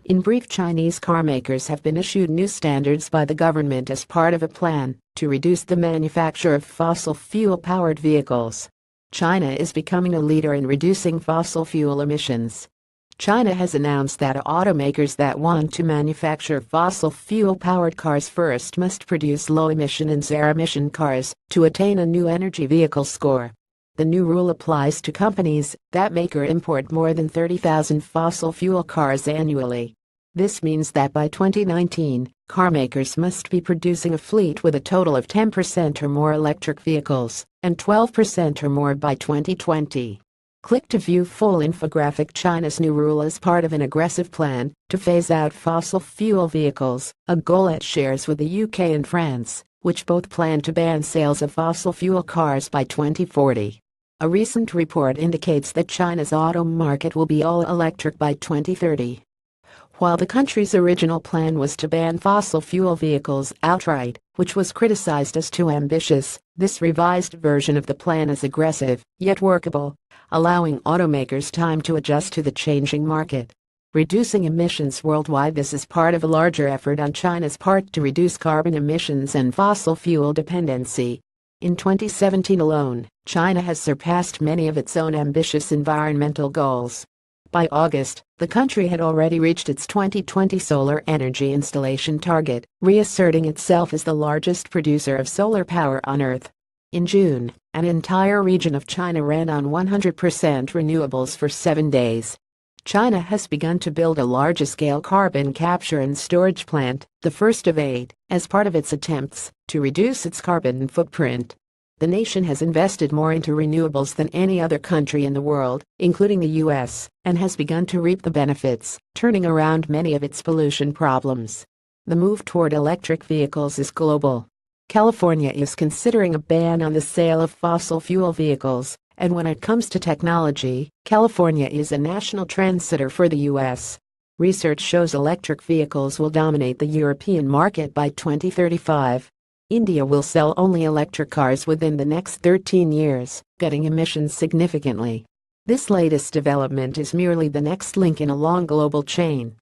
In brief, Chinese carmakers have been issued new standards by the government as part of a plan to reduce the manufacture of fossil fuel-powered vehicles. China is becoming a leader in reducing fossil fuel emissions. China has announced that automakers that want to manufacture fossil fuel-powered cars first must produce low-emission and zero-emission cars to attain a new energy vehicle score. The new rule applies to companies that make or import more than 30,000 fossil fuel cars annually. This means that by 2019, carmakers must be producing a fleet with a total of 10% or more electric vehicles and 12% or more by 2020. Click to view full infographic. China's new rule is part of an aggressive plan to phase out fossil fuel vehicles, a goal it shares with the UK and France, which both plan to ban sales of fossil fuel cars by 2040. A recent report indicates that China's auto market will be all electric by 2030. While the country's original plan was to ban fossil fuel vehicles outright, which was criticized as too ambitious, this revised version of the plan is aggressive, yet workable, allowing automakers time to adjust to the changing market. Reducing emissions worldwide. This is part of a larger effort on China's part to reduce carbon emissions and fossil fuel dependency. In 2017 alone, China has surpassed many of its own ambitious environmental goals. By August, the country had already reached its 2020 solar energy installation target, reasserting itself as the largest producer of solar power on Earth. In June, an entire region of China ran on 100% renewables for 7 days. China has begun to build a large-scale carbon capture and storage plant, the first of 8, as part of its attempts to reduce its carbon footprint. The nation has invested more into renewables than any other country in the world, including the US, and has begun to reap the benefits, turning around many of its pollution problems. The move toward electric vehicles is global. California is considering a ban on the sale of fossil fuel vehicles, and when it comes to technology, California is a national trendsetter for the US. Research shows electric vehicles will dominate the European market by 2035. India will sell only electric cars within the next 13 years, cutting emissions significantly. This latest development is merely the next link in a long global chain.